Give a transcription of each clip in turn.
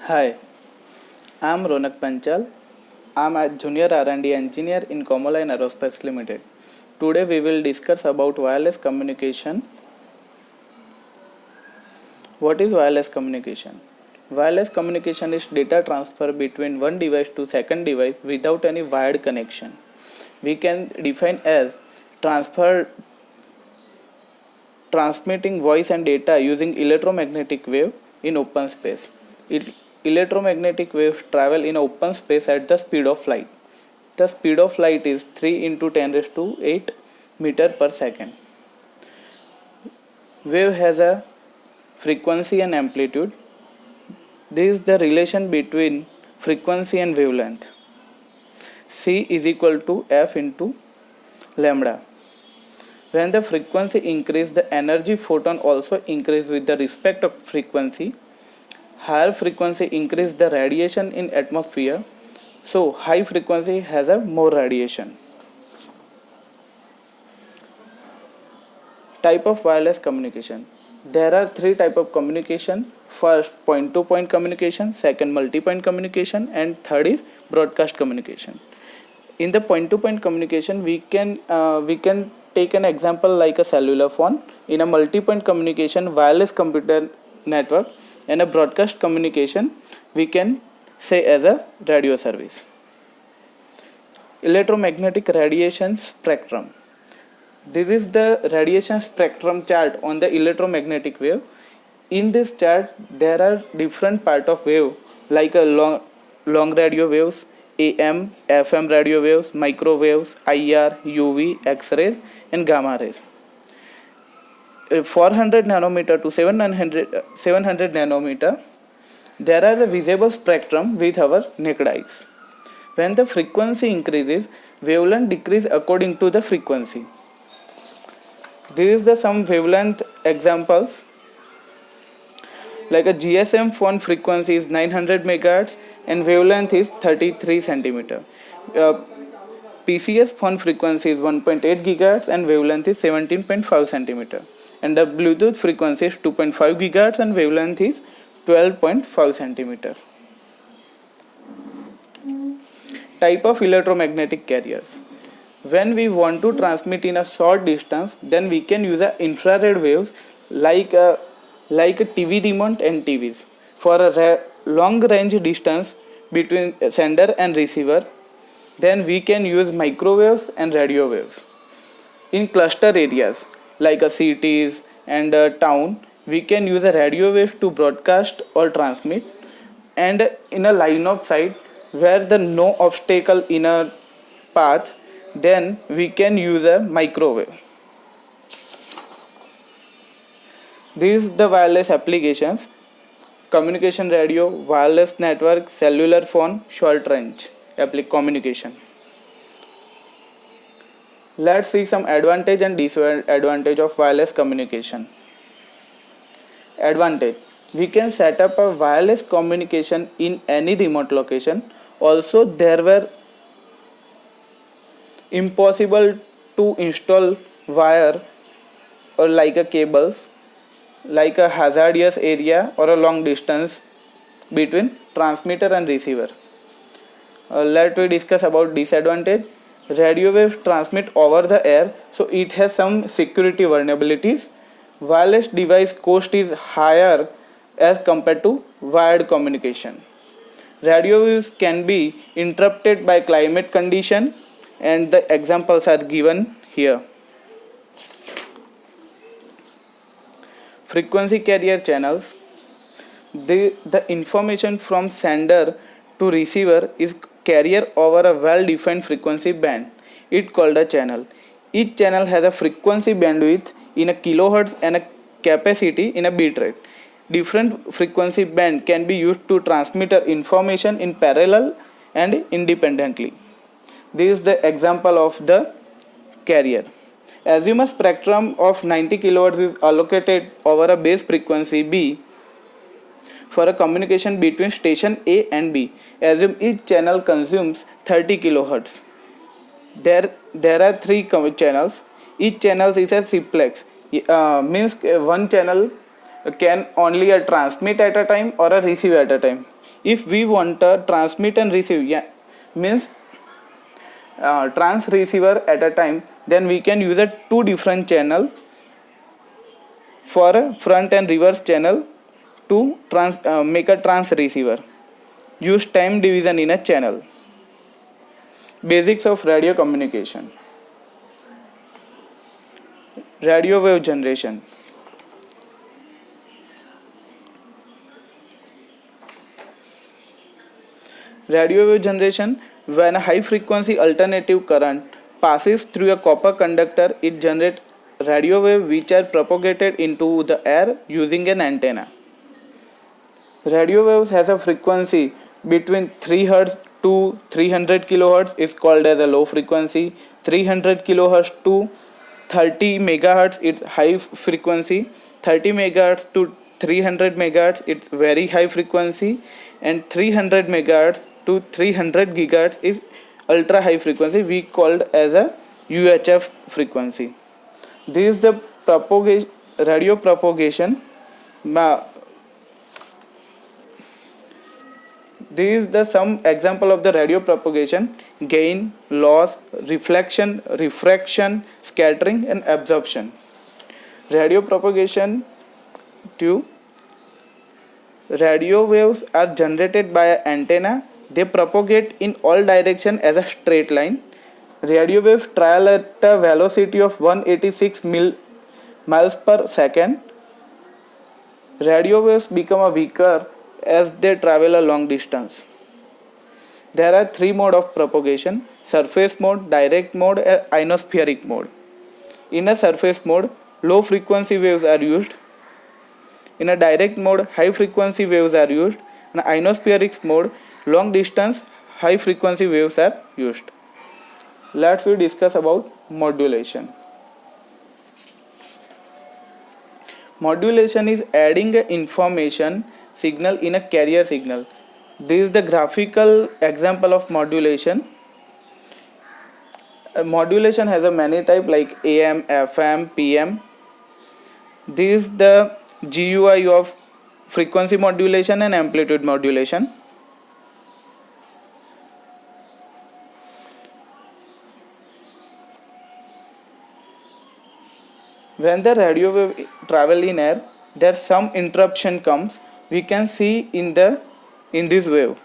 Hi, I'm Ronak Panchal. I'm a junior R&D engineer in Comoline Aerospace Limited. Today we will discuss about wireless communication. What is wireless communication? Wireless communication is data transfer between one device to second device without any wired connection. We can define as transfer transmitting voice and data using electromagnetic wave in open space. Electromagnetic waves travel in open space at the speed of light. The speed of light is 3 into 10 raised to 8 meter per second. Wave has a frequency and amplitude. This is the relation between frequency and wavelength. C is equal to F into lambda. When the frequency increases, the energy photon also increases with the respect of frequency. Higher frequency increases the radiation in atmosphere, so high frequency has a more radiation. Type of wireless communication. There are three types of communication. First, point-to-point communication. Second, multi-point communication, and third is broadcast communication. In the point-to-point communication, we can take an example like a cellular phone. In a multi-point communication, wireless computer network, and a broadcast communication, we can say as a radio service. Electromagnetic radiation spectrum. This is the radiation spectrum chart on the electromagnetic wave. In this chart, there are different part of wave like a long radio waves, AM, FM radio waves, microwaves, IR, UV, X-rays, and gamma rays. 400 nanometer to 700 nanometer, there are a visible spectrum with our naked eyes. When the frequency increases, wavelength decrease according to the frequency. This is the some wavelength examples. Like a GSM phone frequency is 900 megahertz and wavelength is 33 centimeter. PCS phone frequency is 1.8 gigahertz and wavelength is 17.5 centimeter. And the Bluetooth frequency is 2.5 gigahertz and wavelength is 12.5 centimeter. Type of electromagnetic carriers. When we want to transmit in a short distance, then we can use a infrared waves like a TV remote and TVs. For a long range distance between sender and receiver, then we can use microwaves and radio waves. In cluster areas like a cities and a town, we can use a radio waves to broadcast or transmit. And in a line of sight where the no obstacle in a path, then we can use a microwave. These are the wireless applications: communication radio, wireless network, cellular phone, short range communication. Let's see some advantage and disadvantage of wireless communication. Advantage: we can set up a wireless communication in any remote location. Also, there were impossible to install wire or like a cables, like a hazardous area or a long distance between transmitter and receiver. Let we discuss about disadvantage. Radio waves transmit over the air, so it has some security vulnerabilities. Wireless device cost is higher as compared to wired communication. Radio waves can be interrupted by climate condition, and the examples are given here. Frequency carrier channels. The information from sender to receiver is carrier over a well-defined frequency band. It called a channel. Each channel has a frequency bandwidth in a kilohertz and a capacity in a bit rate. Different frequency band can be used to transmit information in parallel and independently. This is the example of the carrier. Assume a spectrum of 90 kHz is allocated over a base frequency B for a communication between station A and B. Assume each channel consumes 30 kHz. There are three channels. Each channel is a simplex. Means one channel can only transmit at a time or a receive at a time. If we want to transmit and receive, yeah, means trans receiver at a time, then we can use a two different channel for a front and reverse channel to make a trans receiver. Use time division in a channel. Basics of radio communication. Radio wave generation. Radio wave generation, when a high frequency alternative current passes through a copper conductor, it generates radio wave which are propagated into the air using an antenna. Radio waves has a frequency between 3 Hz to 300 kHz is called as a low frequency. 300 kHz to 30 megahertz it's high frequency. 30 megahertz to 300 megahertz it's very high frequency, and 300 megahertz to 300 gigahertz is ultra high frequency, we called as a UHF frequency. This is the radio propagation. This is the some example of the radio propagation: gain, loss, reflection, refraction, scattering, and absorption. Radio propagation to radio waves are generated by an antenna. They propagate in all directions as a straight line. Radio waves travel at a velocity of 186 miles per second. Radio waves become weaker as they travel a long distance. There are three modes of propagation: surface mode, direct mode, and ionospheric mode. In a surface mode, low frequency waves are used. In a direct mode, high frequency waves are used. In ionospheric mode, long distance high frequency waves are used. Let's we discuss about modulation. Modulation is adding an information signal in a carrier signal. This is the graphical example of modulation. Modulation has a many type like AM, FM, PM. This is the GUI of frequency modulation and amplitude modulation. When the radio wave travel in air, there some interruption comes. We can see in this wave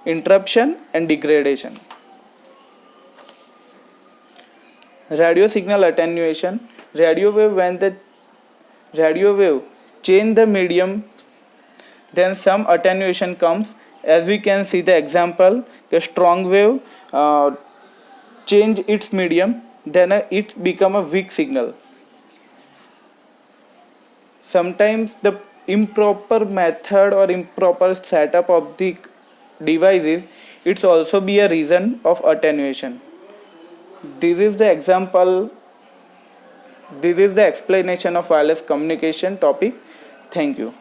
interruption and degradation. Radio signal attenuation. Radio wave, when the radio wave change the medium, then some attenuation comes. As we can see the example, the strong wave change its medium, then it become a weak signal. Sometimes the improper method or improper setup of the devices, it's also be a reason of attenuation. This is the example. This is the explanation of wireless communication topic. Thank you.